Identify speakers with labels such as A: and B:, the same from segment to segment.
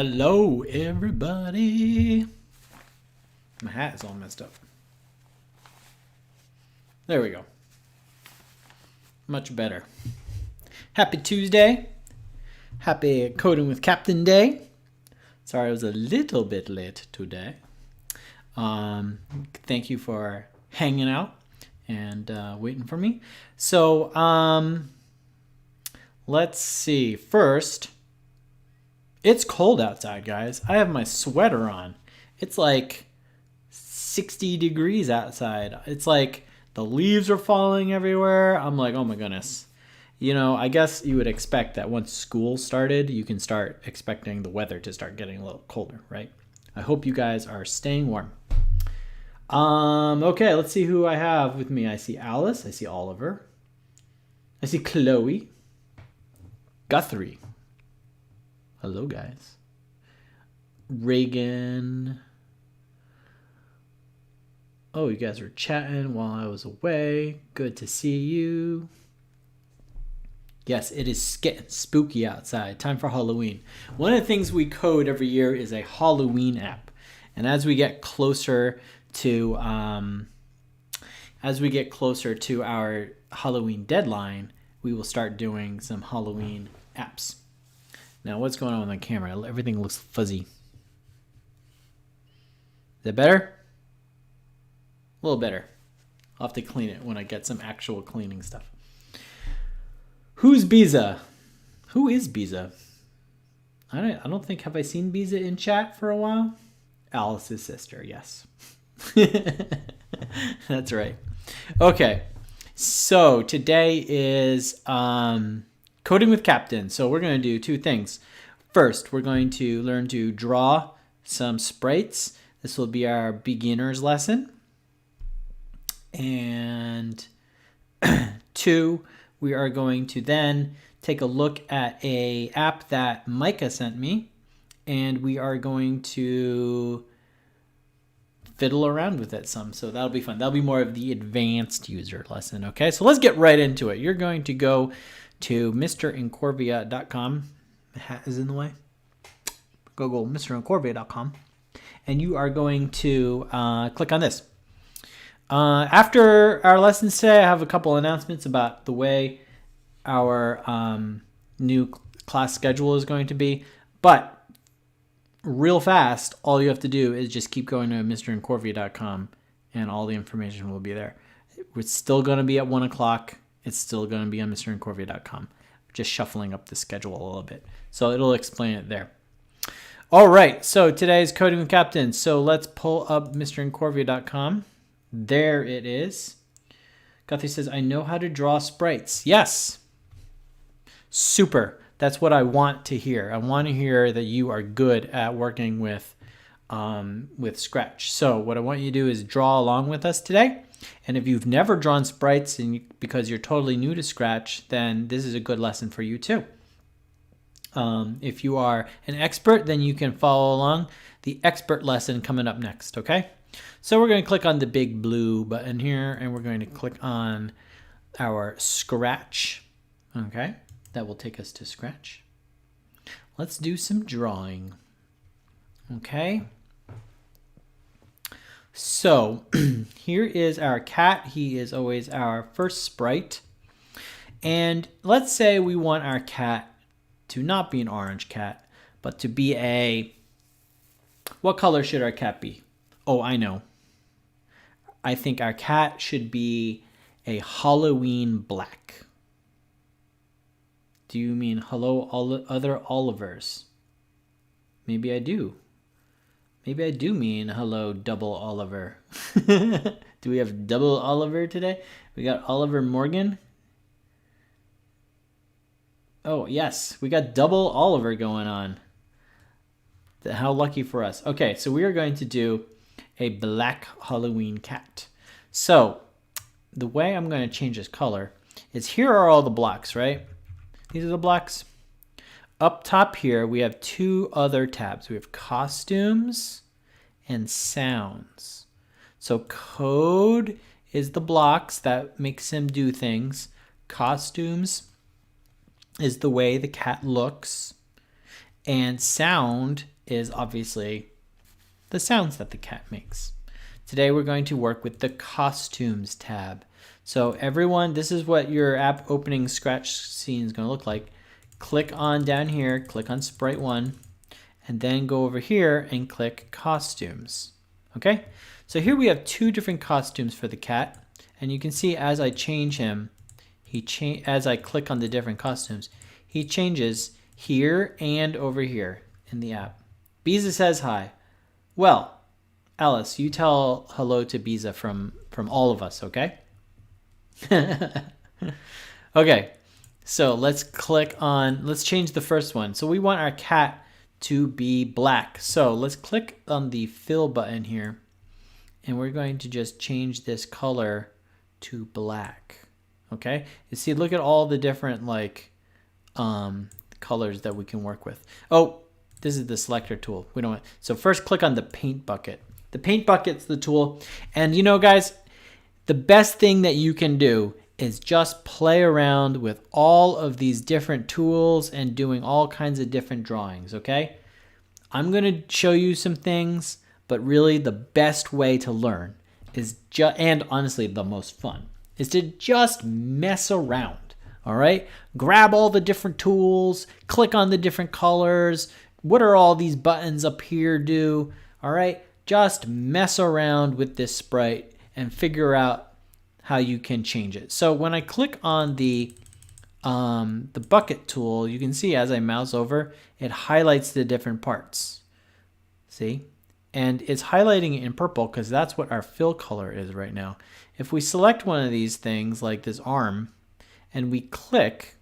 A: Hello, everybody. My hat is all messed up. There we go. Much better. Happy Tuesday. Happy Coding with Captain Day. Sorry I was a little bit late today. Thank you for hanging out and waiting for me. So, let's see. First, it's cold outside, guys. I have my sweater on. It's like 60 degrees outside. It's like the leaves are falling everywhere. I'm like, oh my goodness. You know, I guess you would expect that once school started, you can start expecting the weather to start getting a little colder, right? I hope you guys are staying warm. Okay, let's see who I have with me. I see Alice. I see Oliver. I see Chloe. Guthrie. Hello, guys. Reagan. Oh, you guys were chatting while I was away. Good to see you. Yes, it is getting spooky outside. Time for Halloween. One of the things we code every year is a Halloween app. And as we get closer to our Halloween deadline, we will start doing some Halloween apps. Now, what's going on with my camera? Everything looks fuzzy. Is that better? A little better. I'll have to clean it when I get some actual cleaning stuff. Who's Biza? Who is Biza? I don't think, have I seen Biza in chat for a while? Alice's sister, yes. That's right. Okay, so today is Coding with Captain. So we're going to do two things. First, we're going to learn to draw some sprites. This will be our beginner's lesson. And two, we are going to then take a look at an app that Micah sent me. And we are going to fiddle around with it some. So that'll be fun. That'll be more of the advanced user lesson. Okay, so let's get right into it. You're going to go to mrincorvia.com. The hat is in the way. Google mrincorvia.com. And you are going to click on this. After our lessons today, I have a couple announcements about the way our new class schedule is going to be. But real fast, all you have to do is just keep going to mrincorvia.com and all the information will be there. It's still going to be at 1 o'clock. It's still going to be on mrincorvia.com. Just shuffling up the schedule a little bit. So it'll explain it there. All right, so today's Coding with Captain. So let's pull up mrincorvia.com. There it is. Guthrie says, I know how to draw sprites. Yes. Super. That's what I want to hear. I want to hear that you are good at working with Scratch. So what I want you to do is draw along with us today. And if you've never drawn sprites because you're totally new to Scratch, then this is a good lesson for you too. If you are an expert, then you can follow along the expert lesson coming up next, okay? So we're going to click on the big blue button here, and we're going to click on our Scratch, okay? That will take us to Scratch. Let's do some drawing, okay? So here is our cat. He is always our first sprite. And let's say we want our cat to not be an orange cat, but to be what color should our cat be? Oh, I know. I think our cat should be a Halloween black. Do you mean hello other Olivers? Maybe I do. Maybe I do mean hello double Oliver. Do we have double Oliver today? We got Oliver Morgan. Oh, yes. We got double Oliver going on. How lucky for us. Okay, so we are going to do a black Halloween cat. So the way I'm going to change this color is here are all the blocks, right? These are the blocks. Up top here, we have two other tabs. We have costumes and sounds. So code is the blocks that makes him do things. Costumes is the way the cat looks. And sound is obviously the sounds that the cat makes. Today we're going to work with the costumes tab. So everyone, this is what your app opening scratch scene is going to look like. Click on down here, click on Sprite 1, and then go over here and click costumes. Okay, so here we have two different costumes for the cat, and you can see as I change him, as I click on the different costumes, he changes here and over here in the app. Biza says hi. Well, Alice, you tell hello to Biza from all of us, okay? Okay, so let's change the first one. So we want our cat to be black. So let's click on the fill button here, and we're going to just change this color to black. Okay, you see, look at all the different colors that we can work with. Oh, this is the selector tool. We don't want, so first click on the paint bucket. The paint bucket's the tool, and you know, guys, the best thing that you can do is just play around with all of these different tools and doing all kinds of different drawings, okay? I'm going to show you some things, but really the best way to learn is and honestly the most fun, is to just mess around, all right? Grab all the different tools, click on the different colors. What are all these buttons up here do? All right, just mess around with this sprite and figure out how you can change it. So when I click on the bucket tool, you can see as I mouse over, it highlights the different parts. See? And it's highlighting it in purple because that's what our fill color is right now. If we select one of these things like this arm and we click,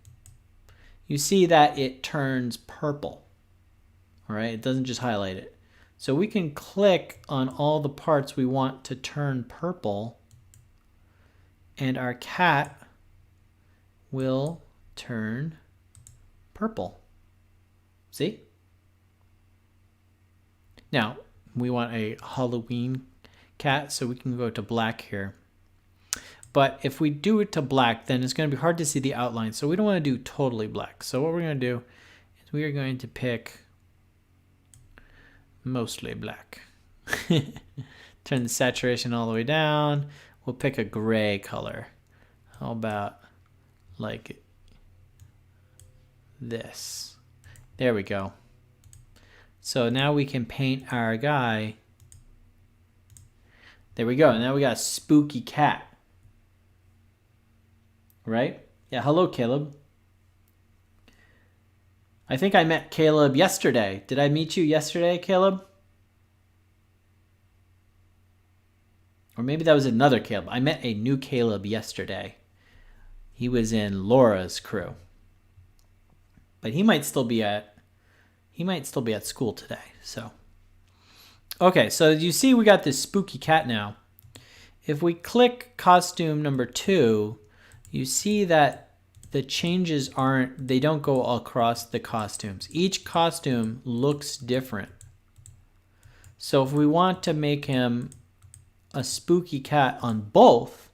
A: you see that it turns purple. All right, it doesn't just highlight it. So we can click on all the parts we want to turn purple, and our cat will turn purple. See? Now, we want a Halloween cat, so we can go to black here. But if we do it to black, then it's going to be hard to see the outline, so we don't want to do totally black. So what we're going to do is we are going to pick mostly black. Turn the saturation all the way down. We'll pick a gray color. How about like this? There we go. So now we can paint our guy. There we go. Now we got a spooky cat. Right? Yeah, hello, Caleb. I think I met Caleb yesterday. Did I meet you yesterday, Caleb? Or maybe that was another Caleb. I met a new Caleb yesterday. He was in Laura's crew. But he might still be at school today. So okay, so you see we got this spooky cat now. If we click costume number 2, you see that the changes they don't go across the costumes. Each costume looks different. So if we want to make him a spooky cat on both,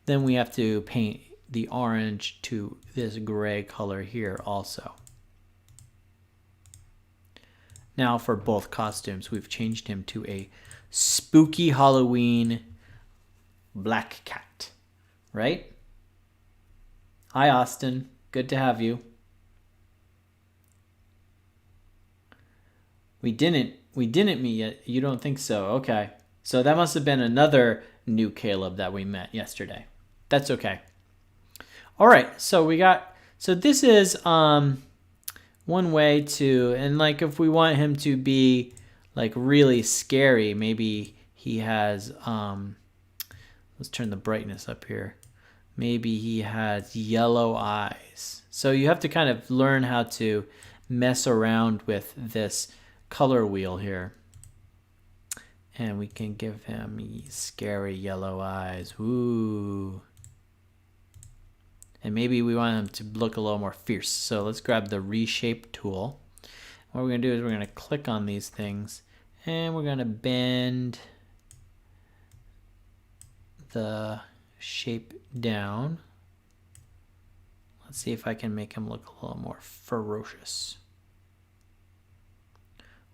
A: then we have to paint the orange to this gray color here also. Now for both costumes, we've changed him to a spooky Halloween black cat, right? Hi, Austin. Good to have you. We didn't meet yet. You don't think so? Okay. So that must have been another new Caleb that we met yesterday. That's okay. All right. So this is one way to, and like if we want him to be like really scary, maybe he has, let's turn the brightness up here. Maybe he has yellow eyes. So you have to kind of learn how to mess around with this color wheel here. And we can give him scary yellow eyes. Ooh. And maybe we want him to look a little more fierce. So let's grab the reshape tool. What we're going to do is we're going to click on these things and we're going to bend the shape down. Let's see if I can make him look a little more ferocious.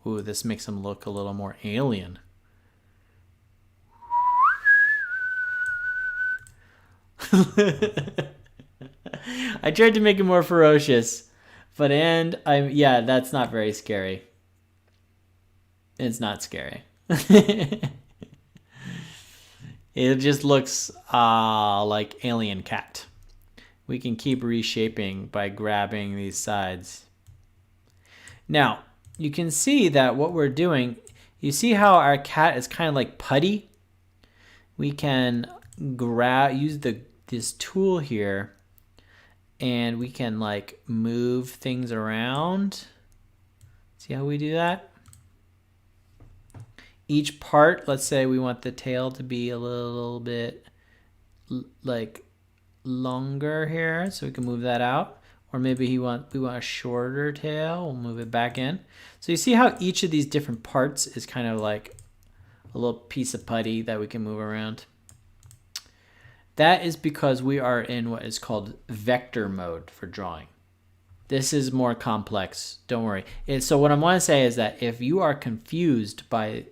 A: Ooh, this makes him look a little more alien. I tried to make it more ferocious, but yeah, that's not very scary. It's not scary. It just looks like alien cat. We can keep reshaping by grabbing these sides. Now, you can see that what we're doing, you see how our cat is kind of like putty? We can use this tool here, and we can like move things around. See how we do that? Each part, let's say we want the tail to be a little bit like longer here, so we can move that out. Or maybe we want a shorter tail, we'll move it back in. So you see how each of these different parts is kind of like a little piece of putty that we can move around. That is because we are in what is called vector mode for drawing. This is more complex, don't worry. So what I want to say is that if you are confused by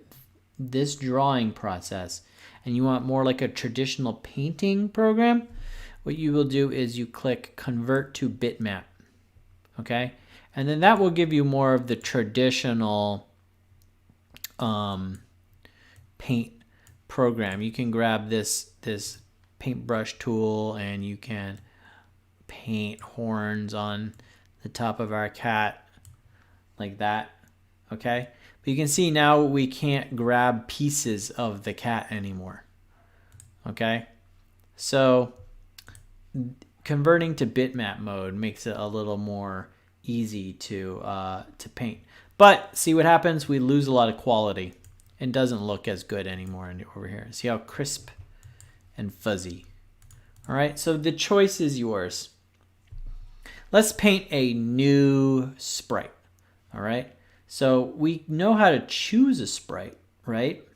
A: this drawing process and you want more like a traditional painting program, what you will do is you click convert to bitmap, okay? And then that will give you more of the traditional paint program. You can grab this paintbrush tool and you can paint horns on the top of our cat like that, okay? But you can see now we can't grab pieces of the cat anymore, okay? So converting to bitmap mode makes it a little more easy to paint. But see what happens? We lose a lot of quality. It doesn't look as good anymore over here. See how crisp and fuzzy. All right, so the choice is yours. Let's paint a new sprite. All right, so we know how to choose a sprite, right?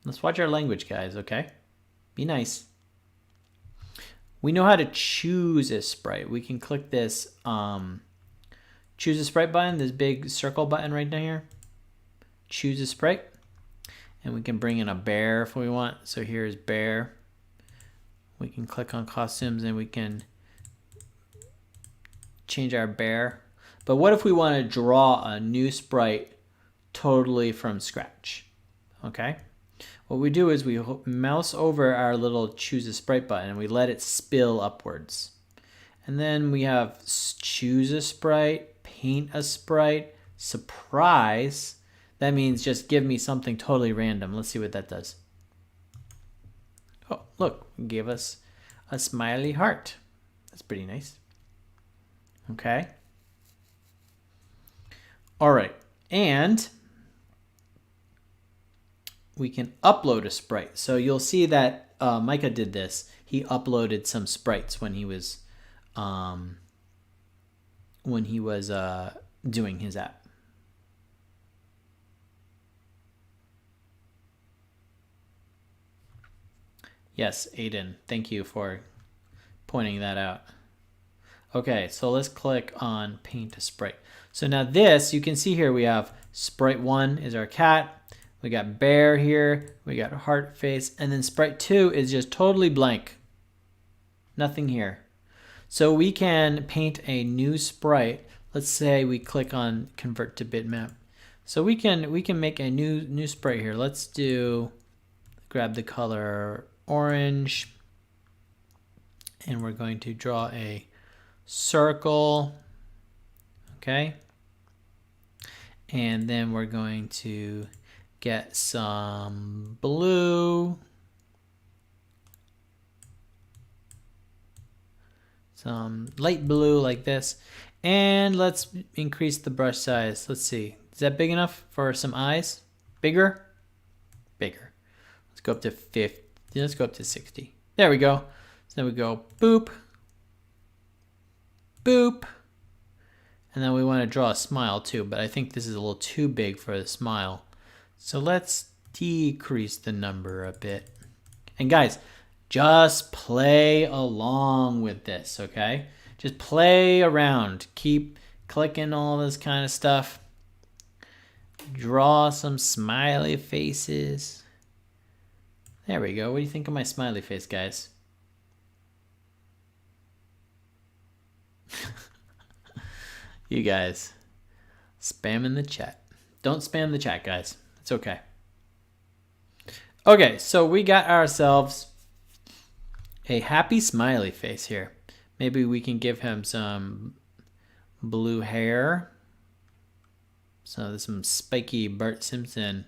A: Let's watch our language, guys, okay? Be nice. We know how to choose a sprite. We can click this choose a sprite button, this big circle button right down here. Choose a sprite. And we can bring in a bear if we want. So here's bear. We can click on costumes and we can change our bear. But what if we want to draw a new sprite totally from scratch? Okay. What we do is we mouse over our little choose a sprite button and we let it spill upwards. And then we have choose a sprite, paint a sprite, surprise. That means just give me something totally random. Let's see what that does. Oh, look, it gave us a smiley heart. That's pretty nice. Okay. All right, and we can upload a sprite. So you'll see that Micah did this. He uploaded some sprites when he was doing his app. Yes, Aiden, thank you for pointing that out. Okay, so let's click on paint a sprite. So now this, you can see here we have sprite 1 is our cat. We got bear here, we got heart face, and then sprite 2 is just totally blank. Nothing here. So we can paint a new sprite. Let's say we click on convert to bitmap. So we can make a new sprite here. Let's grab the color orange, and we're going to draw a circle, okay? And then we're going to get some blue, some light blue like this, and let's increase the brush size. Let's see, is that big enough for some eyes? Bigger? Bigger. Let's go up to 50. Let's go up to 60. There we go. So then we go boop, boop, and then we want to draw a smile too, but I think this is a little too big for the smile. So let's decrease the number a bit. And guys, just play along with this, okay? Just play around. Keep clicking all this kind of stuff. Draw some smiley faces. There we go. What do you think of my smiley face, guys? You guys spamming the chat. Don't spam the chat, guys. It's okay. Okay, so we got ourselves a happy smiley face here. Maybe we can give him some blue hair. So there's some spiky Bart Simpson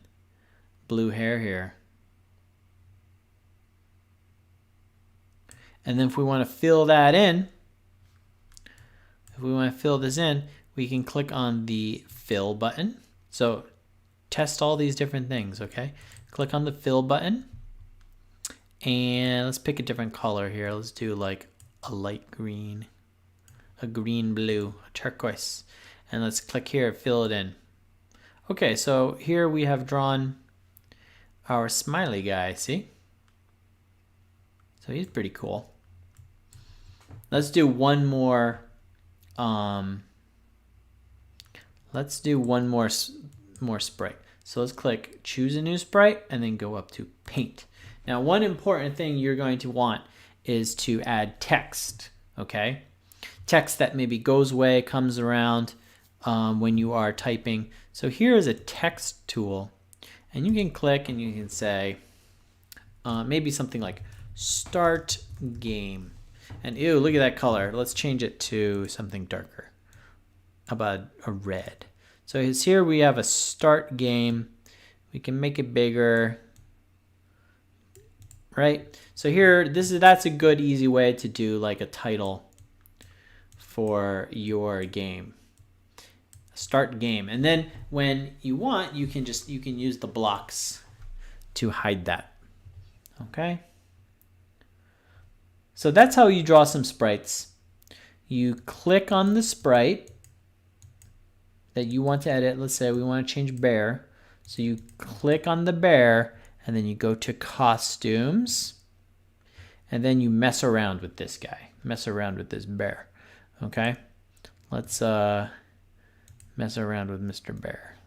A: blue hair here. And then if we want to fill that in, if we want to fill this in, we can click on the fill button. So test all these different things, okay? Click on the fill button. And let's pick a different color here. Let's do like a light green, a green blue, a turquoise. And let's click here, fill it in. Okay, so here we have drawn our smiley guy, see? So he's pretty cool. Let's do one more. Let's do one more sprite. So let's click choose a new sprite and then go up to paint. Now, one important thing you're going to want is to add text, okay? Text that maybe goes away, comes around when you are typing. So here is a text tool, and you can click and you can say maybe something like start game. And ew, look at that color. Let's change it to something darker. How about a red? So it's here we have a start game. We can make it bigger, right? So here, that's a good easy way to do like a title for your game. Start game. And then when you want, you can use the blocks to hide that. Okay? So that's how you draw some sprites. You click on the sprite that you want to edit. Let's say we want to change bear. So you click on the bear and then you go to costumes and then you mess around with this guy. Mess around with this bear. Okay? Let's mess around with Mr. Bear.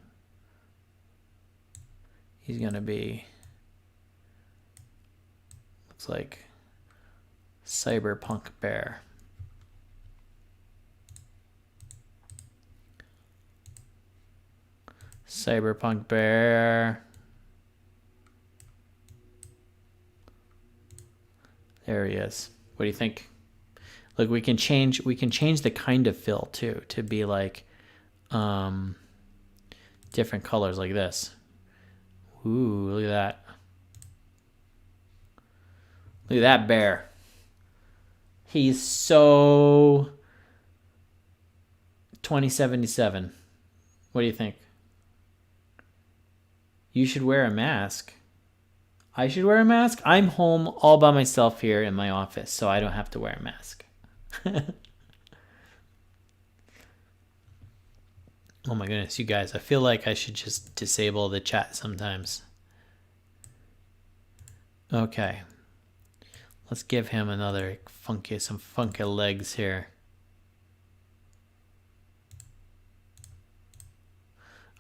A: He's gonna be, looks like cyberpunk bear. Cyberpunk bear. There he is. What do you think? Look, we can change the kind of fill too to be like different colors like this. Ooh, look at that. Look at that bear. He's so 2077. What do you think? You should wear a mask. I should wear a mask? I'm home all by myself here in my office, so I don't have to wear a mask. Oh my goodness, you guys, I feel like I should just disable the chat sometimes. Okay. Let's give him another some funky legs here.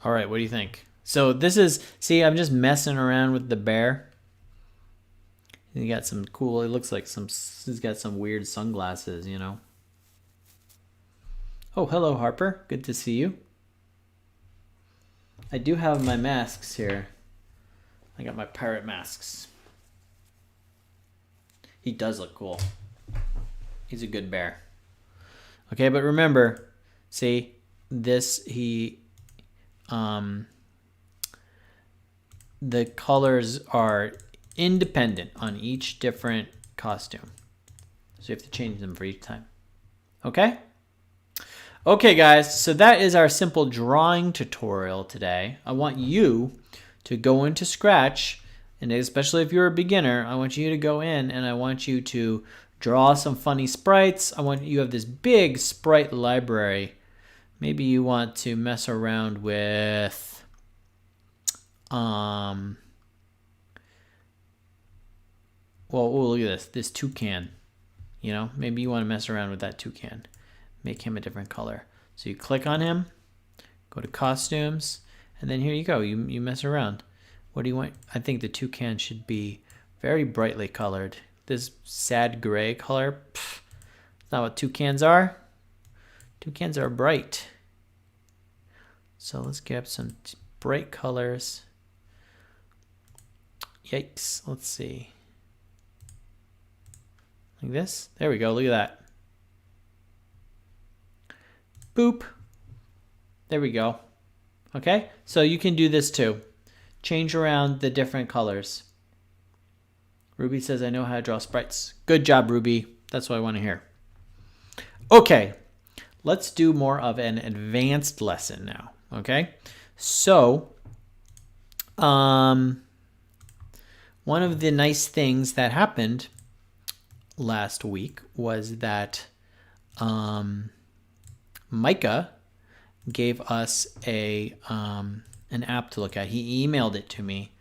A: All right, what do you think? So this is, see, I'm just messing around with the bear. He got some cool, it looks like he's got some weird sunglasses, you know. Oh, hello, Harper. Good to see you. I do have my masks here. I got my pirate masks. He does look cool. He's a good bear. Okay, but remember, see, this, the colors are independent on each different costume. So you have to change them for each time. Okay? Okay, guys, so that is our simple drawing tutorial today. I want you to go into Scratch, and especially if you're a beginner, I want you to go in and I want you to draw some funny sprites. I want you have this big sprite library. Maybe you want to mess around with well, oh, look at this toucan. You know, maybe you want to mess around with that toucan. Make him a different color. So you click on him, go to costumes, and then here you go. You mess around. What do you want? I think the toucan should be very brightly colored. This sad gray color, pff, that's not what toucans are. Toucans are bright. So let's get some bright colors. Yikes. Let's see. Like this. There we go. Look at that. Boop. There we go. Okay. So you can do this too. Change around the different colors. Ruby says, I know how to draw sprites. Good job, Ruby. That's what I want to hear. Okay. Let's do more of an advanced lesson now. Okay. So, one of the nice things that happened last week was that Micah gave us an app to look at. He emailed it to me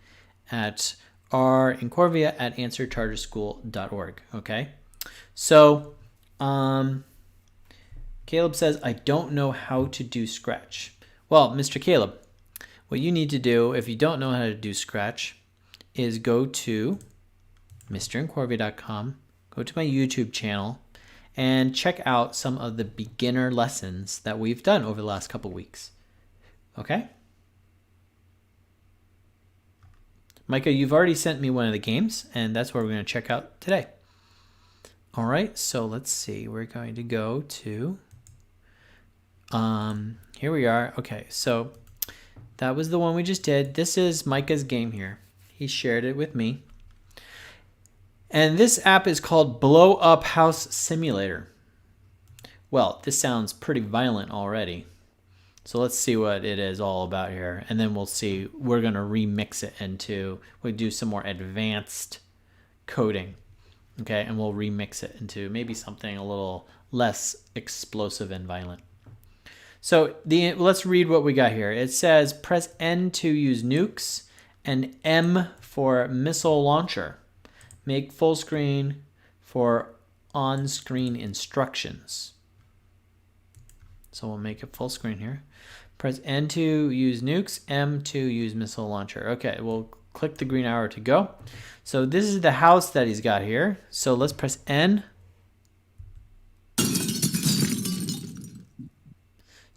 A: at Incorvia@answercharterschool.org. Okay, so Caleb says, I don't know how to do Scratch. Well, Mr. Caleb, what you need to do if you don't know how to do Scratch is go to mrincorvia.com, go to my YouTube channel, and check out some of the beginner lessons that we've done over the last couple weeks. Okay? Micah, you've already sent me one of the games, and that's what we're going to check out today. All right, so let's see. We're going to go to, here we are. Okay, so that was the one we just did. This is Micah's game here. He shared it with me. And this app is called Blow Up House Simulator. Well, this sounds pretty violent already. So let's see what it is all about here. And then we'll see, we're going to remix it into, we'll do some more advanced coding. Okay, and we'll remix it into maybe something a little less explosive and violent. So let's read what we got here. It says press N to use nukes and M for missile launcher. Make full screen for on-screen instructions. So we'll make it full screen here. Press N to use nukes, M to use missile launcher. Okay, we'll click the green arrow to go. So this is the house that he's got here. So let's press N.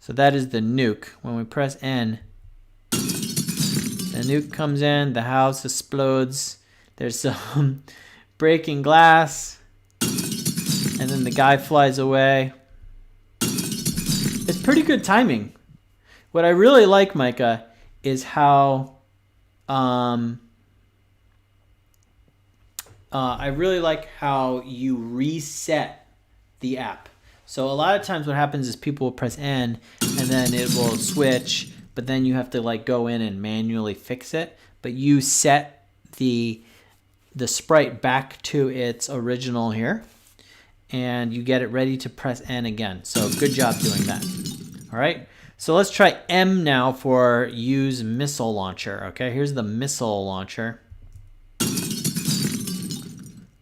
A: So that is the nuke. When we press N, the nuke comes in, the house explodes. There's some breaking glass, and then the guy flies away. It's pretty good timing. What I really like, Micah, is how I really like how you reset the app. So a lot of times what happens is people will press N and then it will switch, but then you have to like go in and manually fix it. But you set the sprite back to its original here, and you get it ready to press N again. So good job doing that. All right. So let's try M now for use missile launcher. Okay, here's the missile launcher.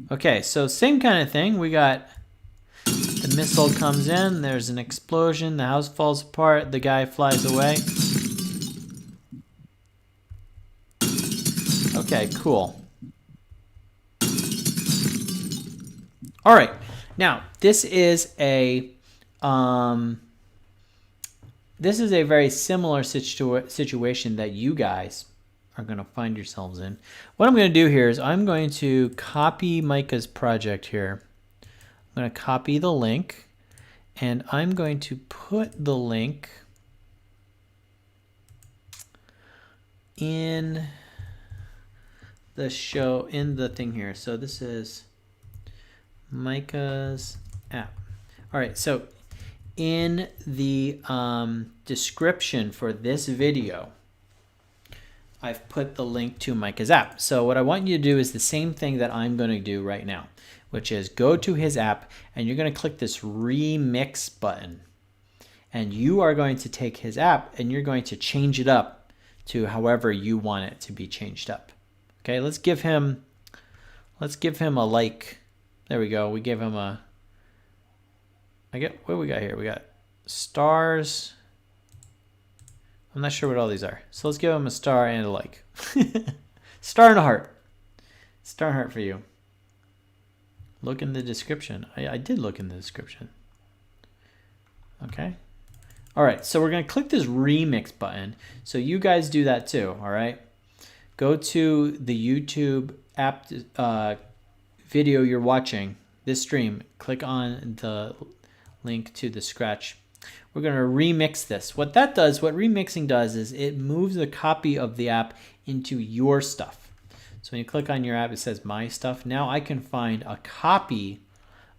A: Okay, so same kind of thing. We got the missile comes in, there's an explosion, the house falls apart, the guy flies away. Okay, cool. All right, now this is a very similar situation that you guys are going to find yourselves in. What I'm going to do here is I'm going to copy Micah's project here. I'm going to copy the link, and I'm going to put the link in the thing here. So this is Micah's app. All right, so in the description for this video, I've put the link to Micah's app. So what I want you to do is the same thing that I'm going to do right now, which is go to his app, and you're going to click this remix button. And you are going to take his app and you're going to change it up to however you want it to be changed up. Okay, let's give him a like. There we go. We gave him a, what do we got here? We got stars. I'm not sure what all these are. So let's give him a star and a like. Star and a heart. Star and heart for you. Look in the description. I did look in the description. Okay. All right, so we're going to click this remix button. So you guys do that too, all right? Go to the YouTube app video you're watching, this stream. Click on the link to the scratch. We're going to remix this. What that does, what remixing does, is it moves a copy of the app into your stuff. So when you click on your app, it says My Stuff. Now I can find a copy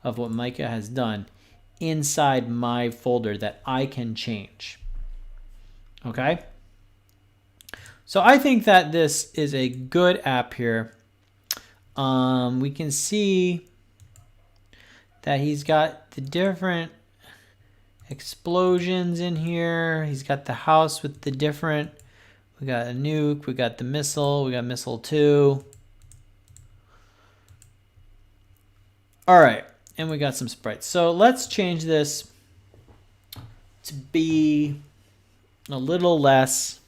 A: of what Micah has done inside my folder that I can change. Okay? So I think that this is a good app here. We can see that he's got the different explosions in here. He's got the house with the different, we got a nuke, we got the missile, we got missile 2. All right, and we got some sprites. So let's change this to be a little less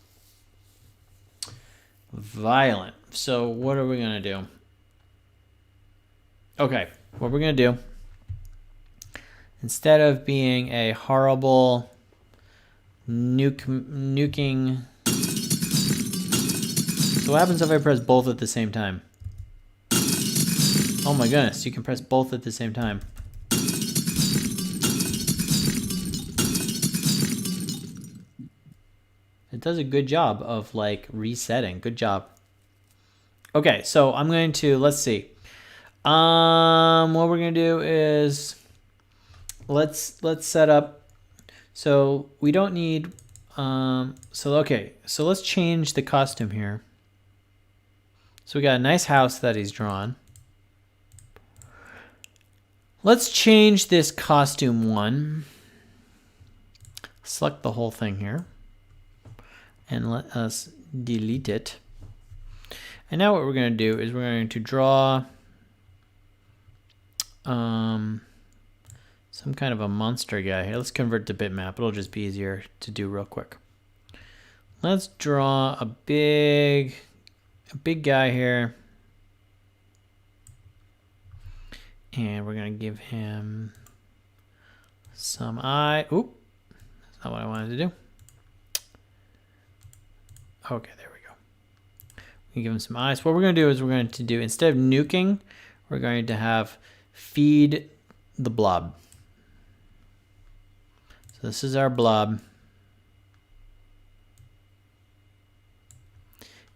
A: violent. So what are we gonna do? Okay, what we're gonna do, instead of being a horrible nuking. So what happens if I press both at the same time? Oh my goodness, you can press both at the same time. It does a good job of like resetting. Good job. Okay, so I'm going to, let's see. What we're gonna do is let's set up, so we don't need okay, so let's change the costume here. So we got a nice house that he's drawn. Let's change this costume 1. Select the whole thing here and let us delete it. And now what we're going to do is we're going to draw some kind of a monster guy here. Let's convert to bitmap. It'll just be easier to do real quick. Let's draw a big guy here. And we're going to give him some eye. Oop, that's not what I wanted to do. Okay, there we go. We can give him some eyes. What we're going to do is we're going to do, instead of nuking, we're going to have feed the blob. So this is our blob.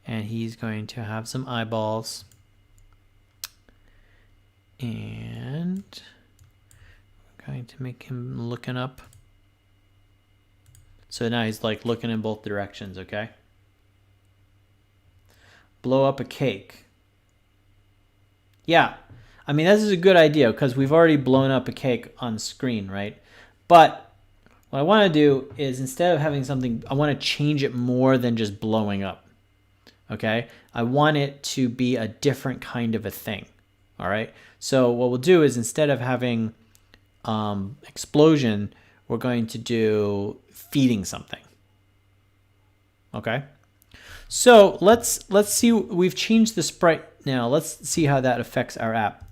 A: And he's going to have some eyeballs. And we're going to make him looking up. So now he's like looking in both directions, okay? Blow up a cake. Yeah, I mean, this is a good idea because we've already blown up a cake on screen, right? But what I want to do is, instead of having something, I want to change it more than just blowing up, okay? I want it to be a different kind of a thing, all right? So what we'll do is, instead of having explosion, we're going to do feeding something, okay? So let's see, we've changed the sprite now. Let's see how that affects our app.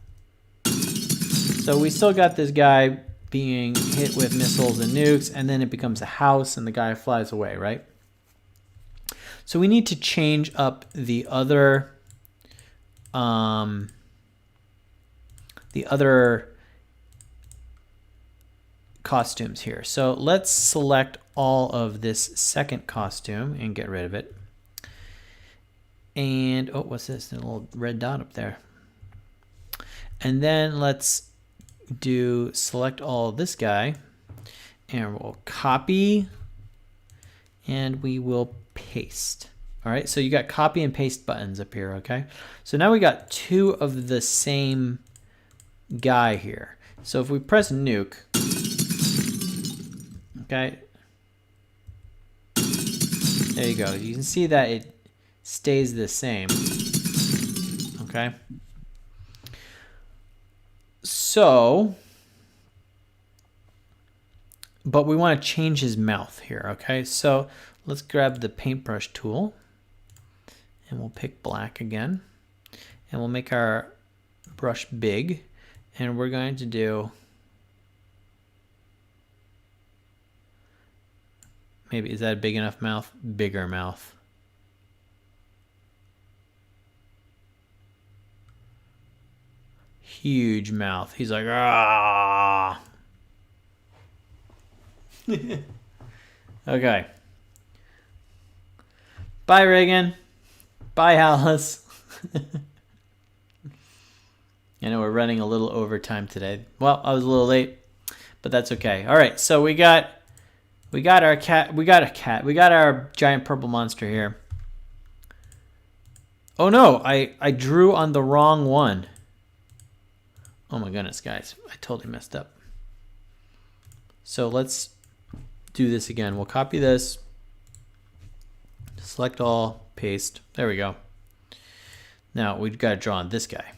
A: So we still got this guy being hit with missiles and nukes, and then it becomes a house and the guy flies away, right? So we need to change up the other costumes here. So let's select all of this second costume and get rid of it. And, oh, what's this? A little red dot up there. And then let's do select all this guy, and we'll copy, and we will paste. All right, so you got copy and paste buttons up here, okay? So now we got 2 of the same guy here. So if we press nuke, okay, there you go. You can see that it stays the same, okay? So but we want to change his mouth here, okay? So let's grab the paintbrush tool and we'll pick black again and we'll make our brush big and we're going to do maybe, is that a big enough mouth? Bigger mouth. Huge mouth. He's like, ah. Okay. Bye, Reagan. Bye, Alice. I know we're running a little overtime today. Well, I was a little late, but that's okay. All right, so we got our cat. We got our giant purple monster here. Oh no, I drew on the wrong one. Oh my goodness, guys, I totally messed up. So let's do this again. We'll copy this, select all, paste. There we go. Now we've got to draw on this guy.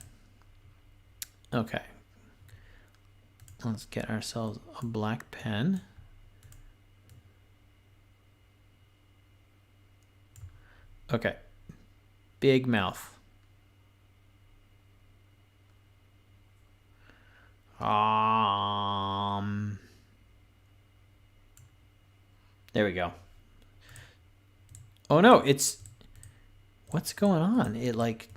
A: Okay. Let's get ourselves a black pen. Okay. Big mouth. There we go. Oh no, it's, what's going on? It like,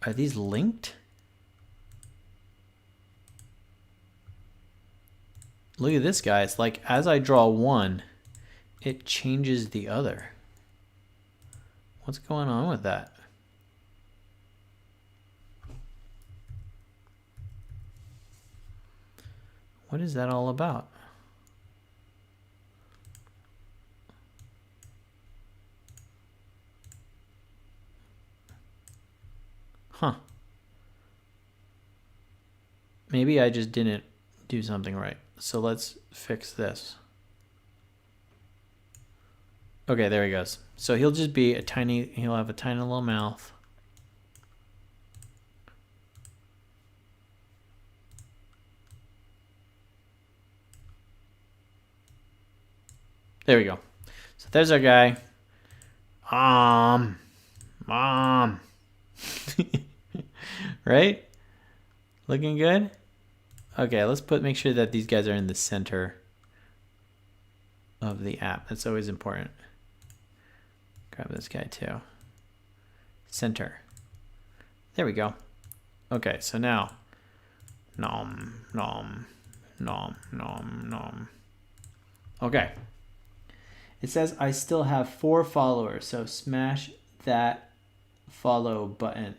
A: are these linked? Look at this, guys. Like, as I draw one, it changes the other. What's going on with that? What is that all about? Huh. Maybe I just didn't do something right. So let's fix this. Okay, there he goes. So he'll just be a tiny, he'll have a tiny little mouth. There we go. So there's our guy. Mom. Right? Looking good? Okay, let's make sure that these guys are in the center of the app. That's always important. Grab this guy too. Center. There we go. Okay, so now nom nom nom nom nom. Okay. It says I still have 4 followers, so smash that follow button.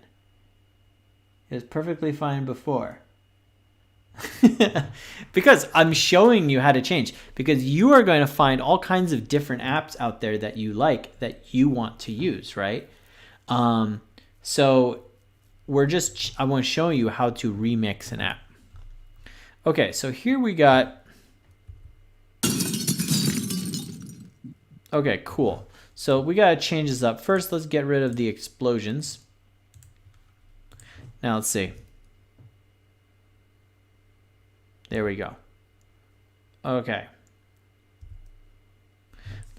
A: It was perfectly fine before. Because I'm showing you how to change, because you are going to find all kinds of different apps out there that you like, that you want to use, right? So I want to show you how to remix an app. Okay, so here we got, okay, cool. So we got to change this up. First, let's get rid of the explosions. Now let's see. There we go. Okay.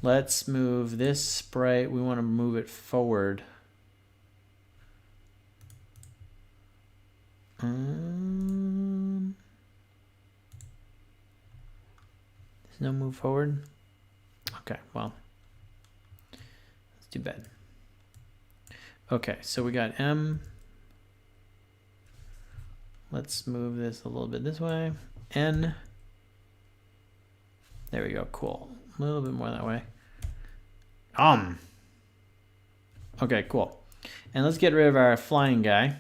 A: Let's move this sprite. We want to move it forward. There's no move forward. Okay, well, that's too bad. Okay, so we got M. Let's move this a little bit this way. N. There we go, cool. A little bit more that way. Okay, cool. And let's get rid of our flying guy.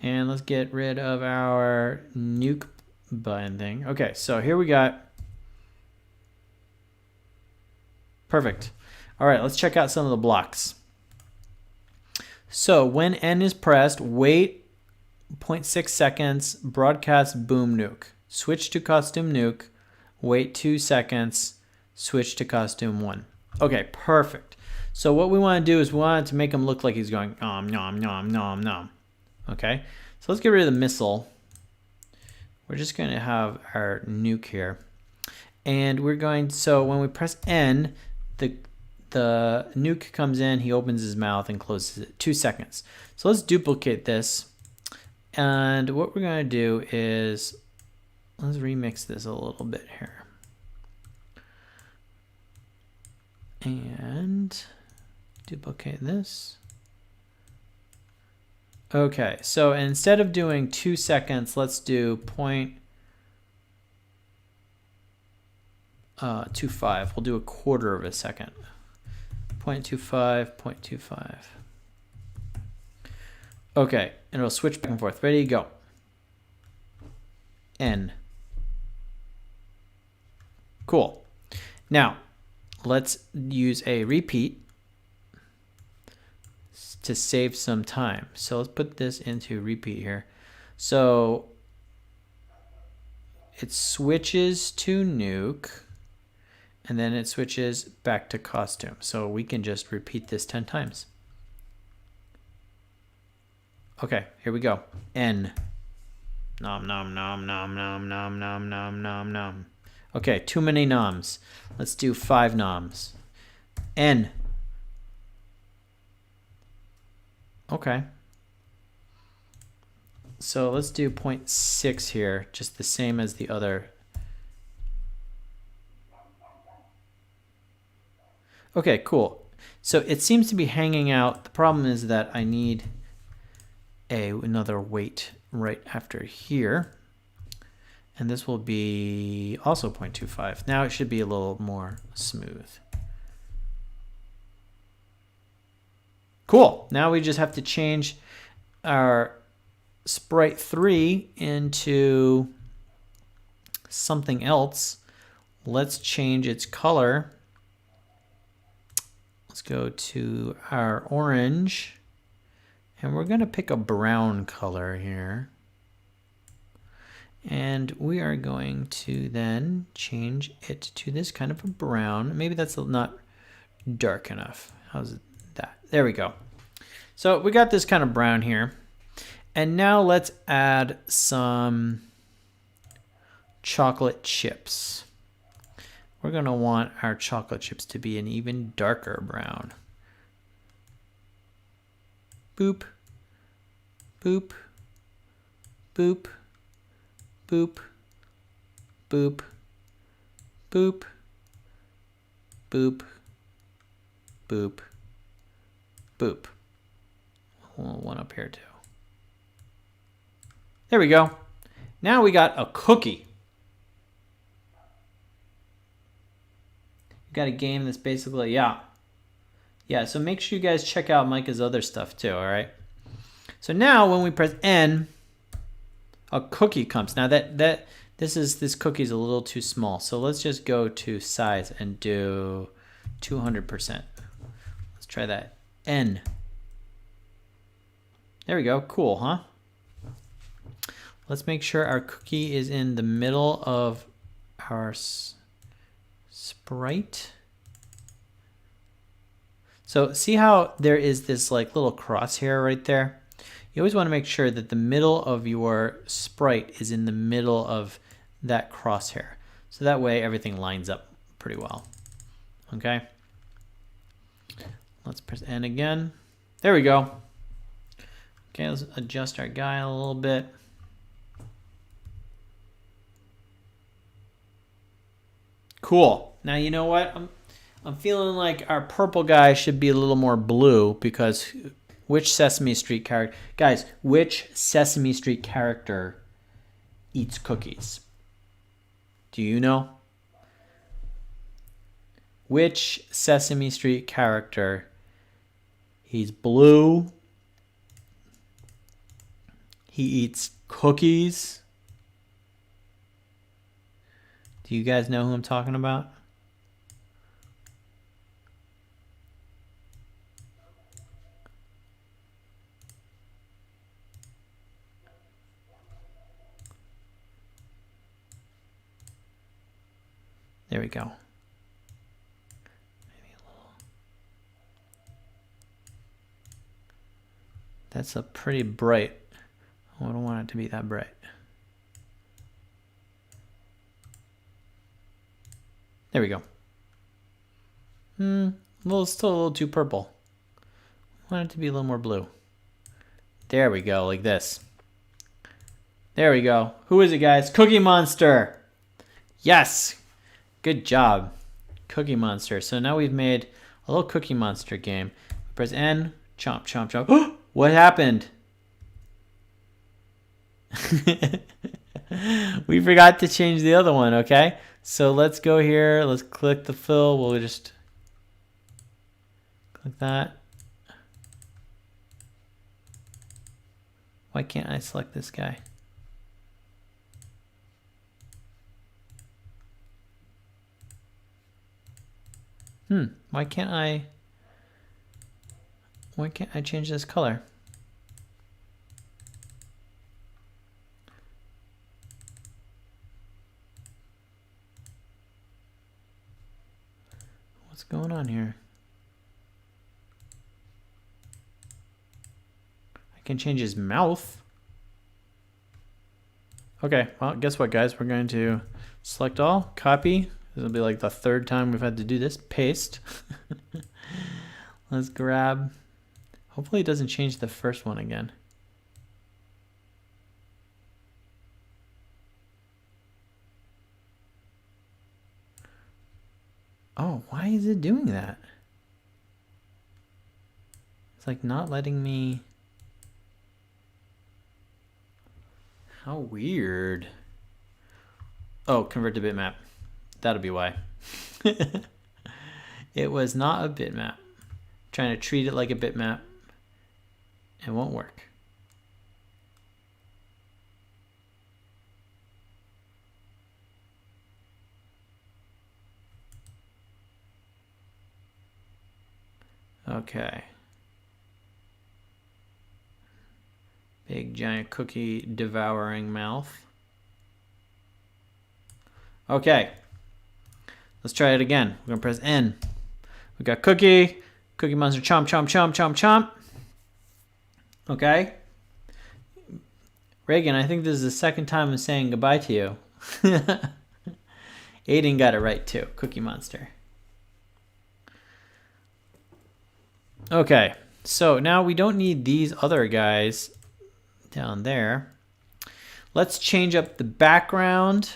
A: And let's get rid of our nuke button thing. Okay, so here we got. Perfect. All right, let's check out some of the blocks. So when N is pressed, wait 0.6 seconds, broadcast boom nuke. Switch to costume nuke, wait 2 seconds, switch to costume 1. Okay, perfect. So what we want to do is we want to make him look like he's going nom nom nom nom. Okay, so let's get rid of the missile. We're just going to have our nuke here. And we're going, so when we press N, the nuke comes in, he opens his mouth and closes it. 2 seconds. So let's duplicate this. And what we're going to do is, let's remix this a little bit here. And duplicate this. Okay, so instead of doing 2 seconds, let's do 0.25. We'll do a quarter of a second. 0.25, 0.25. Okay, and it'll switch back and forth. Ready, go. N. Cool. Now, let's use a repeat to save some time. So let's put this into repeat here. So it switches to nuke, and then it switches back to costume. So we can just repeat this 10 times. Okay, here we go. N. Nom nom nom nom nom nom nom nom nom nom. Okay, too many noms. Let's do 5 noms. N. Okay. So let's do 0.6 here, just the same as the other. Okay, cool. So it seems to be hanging out. The problem is that I need another weight right after here. And this will be also 0.25. Now it should be a little more smooth. Cool. Now we just have to change our sprite 3 into something else. Let's change its color. Let's go to our orange. And we're going to pick a brown color here. And we are going to then change it to this kind of a brown. Maybe that's not dark enough. How's that? There we go. So we got this kind of brown here. And now let's add some chocolate chips. We're going to want our chocolate chips to be an even darker brown. Boop, boop, boop, boop, boop, boop, boop, boop, boop. One up here too. There we go. Now we got a cookie. You got a game that's basically, yeah, so make sure you guys check out Micah's other stuff too, all right? So now when we press N, a cookie comes. Now this cookie's a little too small, so let's just go to size and do 200%. Let's try that. N. There we go. Cool, huh? Let's make sure our cookie is in the middle of our sprite. So see how there is this like little crosshair right there? You always want to make sure that the middle of your sprite is in the middle of that crosshair. So that way everything lines up pretty well. Okay. Let's press N again. There we go. Okay, let's adjust our guy a little bit. Cool. Now you know what? I'm feeling like our purple guy should be a little more blue, because which Sesame Street character, guys, which Sesame Street character eats cookies? Do you know? Which Sesame Street character? He's blue. He eats cookies. Do you guys know who I'm talking about? There we go. Maybe a little. That's a pretty bright. I don't want it to be that bright. There we go. Still a little too purple. I want it to be a little more blue. There we go, like this. There we go. Who is it, guys? Cookie Monster. Yes. Good job. Cookie Monster. So now we've made a little Cookie Monster game. Press N. Chomp, chomp, chomp. What happened? We forgot to change the other one, okay? So let's go here. Let's click the fill. We'll just click that. Why can't I select this guy? Why can't I change this color? What's going on here? I can change his mouth. Okay, well, guess what, guys? We're going to select all, copy. This will be like the third time we've had to do this. Paste. Let's grab. Hopefully it doesn't change the first one again. Oh, why is it doing that? It's like not letting me. How weird. Oh, convert to bitmap. That'll be why. It was not a bitmap. Trying to treat it like a bitmap. It won't work. Okay. Big giant cookie devouring mouth. Okay. Let's try it again. We're gonna press N. We got Cookie Monster, chomp, chomp, chomp, chomp, chomp. Okay. Reagan, I think this is the second time I'm saying goodbye to you. Aiden got it right too. Cookie Monster. Okay. So now we don't need these other guys down there. Let's change up the background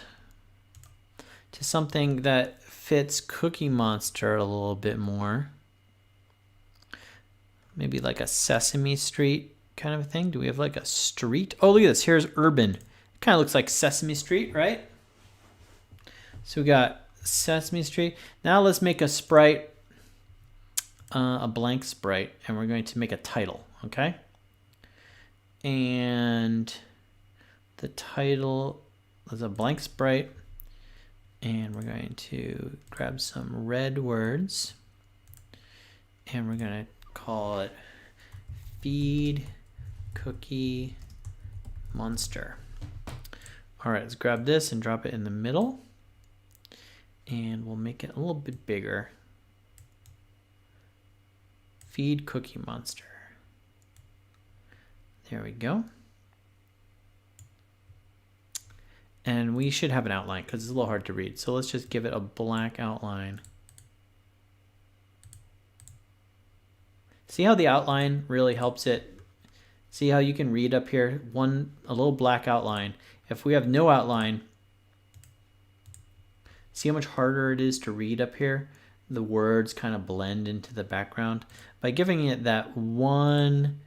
A: to something that fits Cookie Monster a little bit more. Maybe like a Sesame Street kind of thing. Do we have like a street? Oh, look at this. Here's urban. It kind of looks like Sesame Street, right? So we got Sesame Street. Now let's make a sprite, a blank sprite, and we're going to make a title, okay? And the title is a blank sprite. And we're going to grab some red words. And we're going to call it Feed Cookie Monster. All right, let's grab this and drop it in the middle. And we'll make it a little bit bigger. Feed Cookie Monster. There we go. And we should have an outline because it's a little hard to read. So let's just give it a black outline. See how the outline really helps it? See how you can read up here? A little black outline. If we have no outline, see how much harder it is to read up here? The words kind of blend into the background. By giving it that 1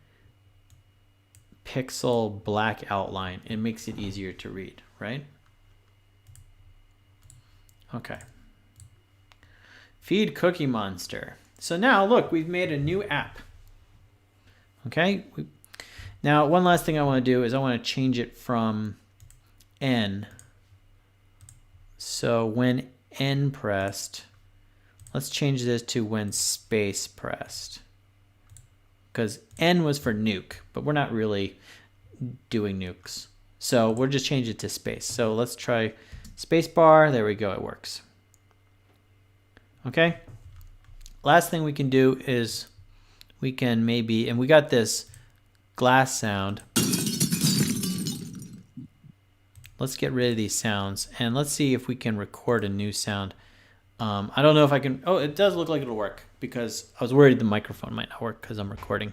A: pixel black outline, it makes it easier to read, right? Okay. Feed Cookie Monster. So now look, we've made a new app. Okay. Now one last thing I want to do is I want to change it from N. So when N pressed, let's change this to when space pressed. Because N was for nuke, but we're not really doing nukes. So we'll just change it to space. So let's try space bar. There we go. It works. Okay. Last thing we can do is we can maybe, and we got this glass sound. Let's get rid of these sounds and let's see if we can record a new sound. I don't know if I can. Oh, it does look like it'll work because I was worried the microphone might not work because I'm recording.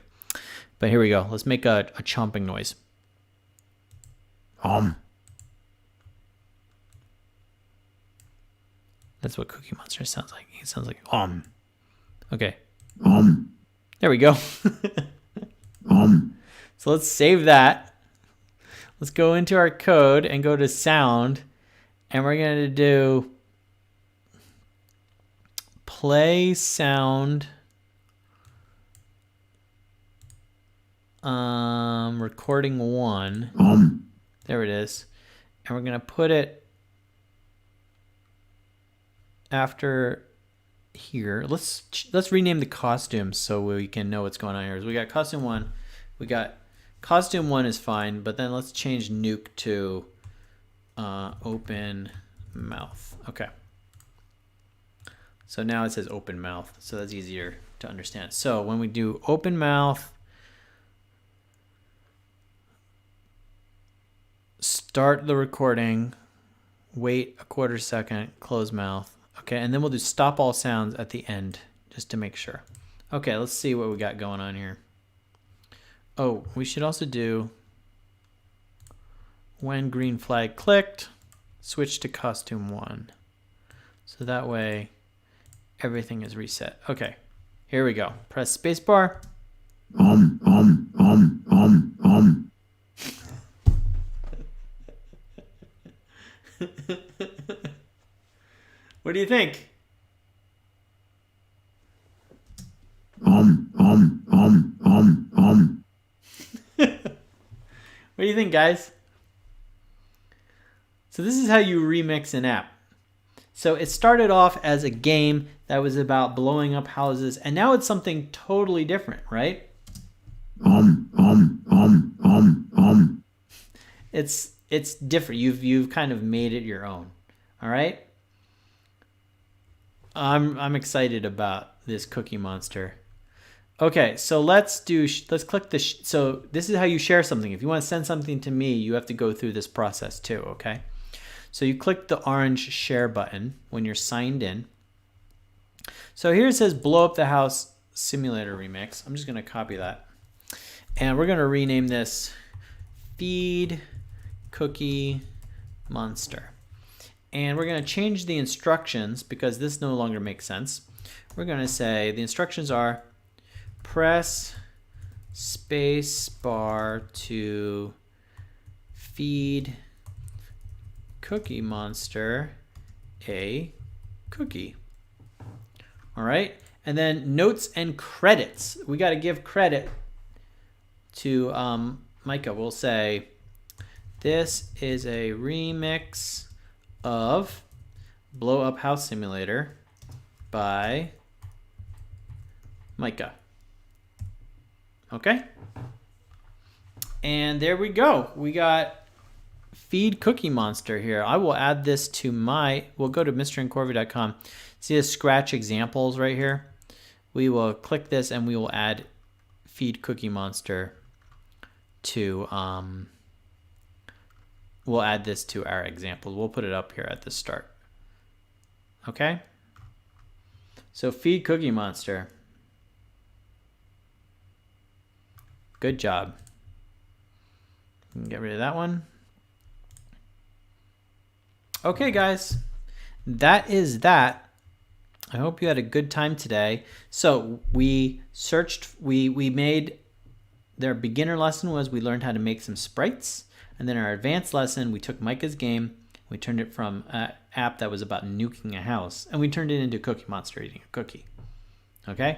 A: But here we go. Let's make a chomping noise. That's what Cookie Monster sounds like. It sounds like Okay. There we go. So let's save that. Let's go into our code and go to sound, and we're going to do play sound recording 1. There it is. And we're going to put it after here. Let's rename the costumes so we can know what's going on here. So we got costume 1. We got costume 1 is fine, but then let's change nuke to open mouth. Okay. So now it says open mouth, so that's easier to understand. So when we do open mouth, start the recording, wait a quarter second, close mouth. Okay, and then we'll do stop all sounds at the end just to make sure. Okay, let's see what we got going on here. Oh, we should also do when green flag clicked, switch to costume 1. So that way everything is reset. Okay, here we go. Press spacebar. What do you think? What do you think, guys? So this is how you remix an app. So it started off as a game that was about blowing up houses, and now it's something totally different, right? It's different. You've kind of made it your own. All right? I'm excited about this Cookie Monster. Okay, so let's click the so this is how you share something. If you want to send something to me, you have to go through this process too, okay? So you click the orange share button when you're signed in. So here it says blow up the house simulator remix. I'm just going to copy that. And we're going to rename this feed Cookie Monster. And we're going to change the instructions because this no longer makes sense. We're going to say the instructions are press space bar to feed Cookie Monster a cookie. All right. And then notes and credits. We got to give credit to Micah. We'll say this is a remix of Blow Up House Simulator by Micah. Okay. And there we go. We got feed Cookie Monster here. I will add this to we'll go to mrincorvia.com. See the scratch examples right here? We will click this and we will add feed Cookie Monster to, we'll add this to our example. We'll put it up here at the start. Okay? So feed Cookie Monster. Good job. Get rid of that one. Okay, guys. That is that. I hope you had a good time today. So we made, their beginner lesson was we learned how to make some sprites. And then our advanced lesson, we took Micah's game. We turned it from an app that was about nuking a house. And we turned it into Cookie Monster eating a cookie. Okay?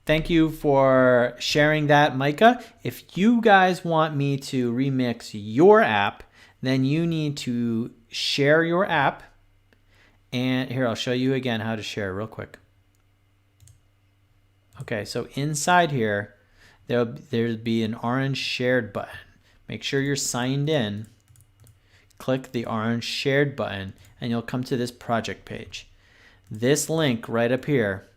A: Thank you for sharing that, Micah. If you guys want me to remix your app, then you need to share your app. And here, I'll show you again how to share real quick. Okay, so inside here, there'll be an orange shared button. Make sure you're signed in. Click the orange shared button, and you'll come to this project page. This link right up here,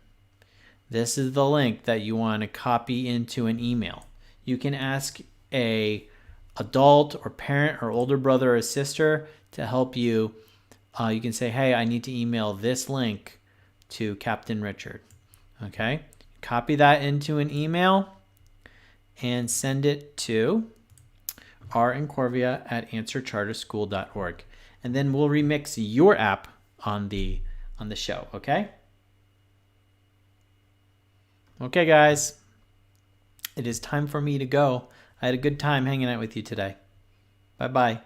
A: this is the link that you want to copy into an email. You can ask a adult or parent or older brother or sister to help you. You can say, hey, I need to email this link to Captain Richard. Okay, copy that into an email and send it to rincorvia@answercharterschool.org, and then we'll remix your app on the show. Okay. Okay, guys, it is time for me to go. I had a good time hanging out with you today. Bye-bye.